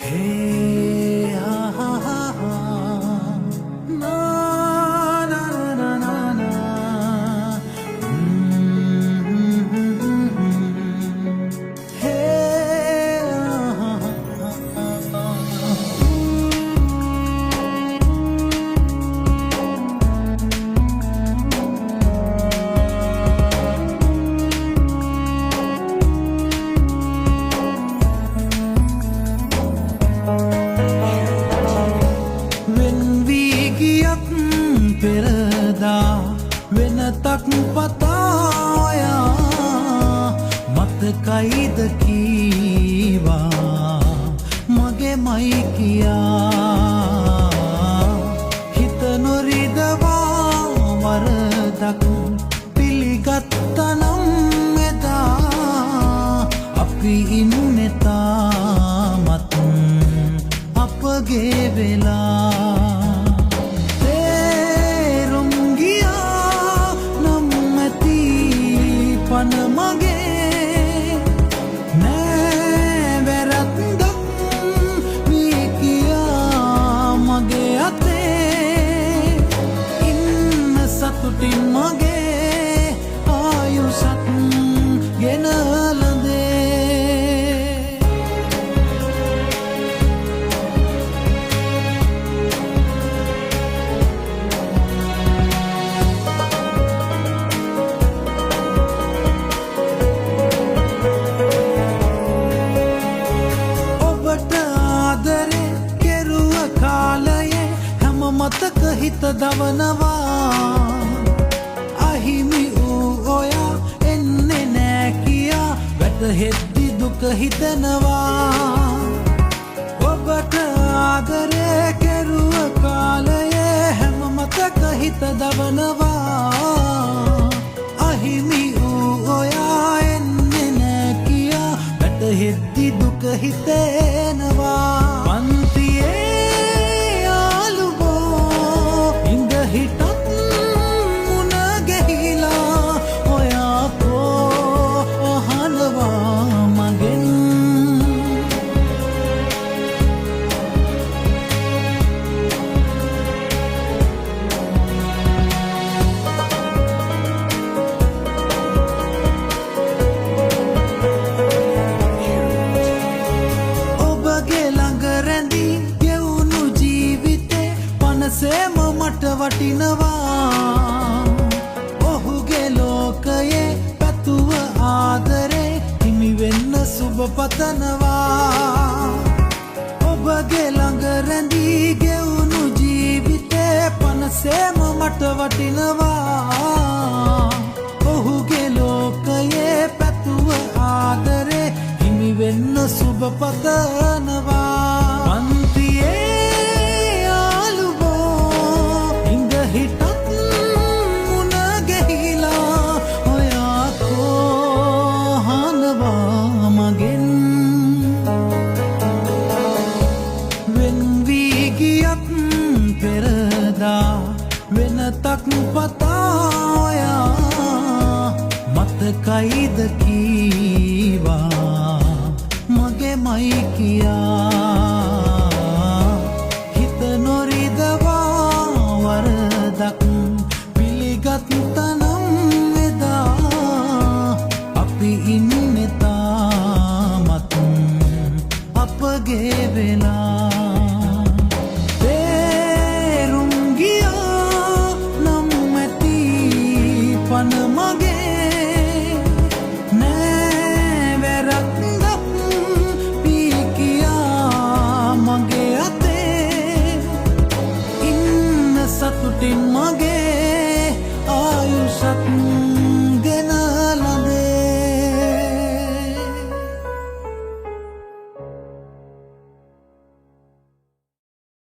Hey, ha ha ha ha. Na na na na na. Hey, ha ha ha ha. පෙරදා වෙනතක් පතායා මතකයිද කීවා මගේ මයි කියා හිත නොරිදවා වරදක් පිළිගත්තනම් එදා අපි ඉන්නේ තාමත් අපගේ වෙලා පන මගේ නෑ වැරද්දක් මේ කියා මගේ අතේ ඉන්න සතුටින් මගේ ආයුෂක් ගෙනලදේ මතක හිත දවනවා අහිමි වූ ඔයා එන්නේ නෑ කියා වැටහෙද්දි දුක හිතනවා ඔබට ආදරේ කෙරුව කාලයේ හැම මතක හිත දවනවා අහිමි වූ ඔයා එන්නේ නෑ කියා වැටහෙද්දි දුක හිතෙනවා පන්තියේ සේම මට වටිනවා ඔහුගේ ලෝකයේ පැතුව ආදරේ හිමි වෙන්න සුබ පතනවා ඔබගේ ළඟ රැඳී ගෙවුණු ජීවිතේ පනසේම මට වටිනවා ඔහුගේ ලෝකයේ පැතුව ආදරේ හිමි වෙන්න සුබ පතනවා පන්තියේ වෙනතක් පතායා මතකයිද කීවා මගේ මයි කියා හිත නොරිදවා වරදක් පිළිගත්තනම් එදා අපි ඉන්නේ තාමත් අපගේ වෙලා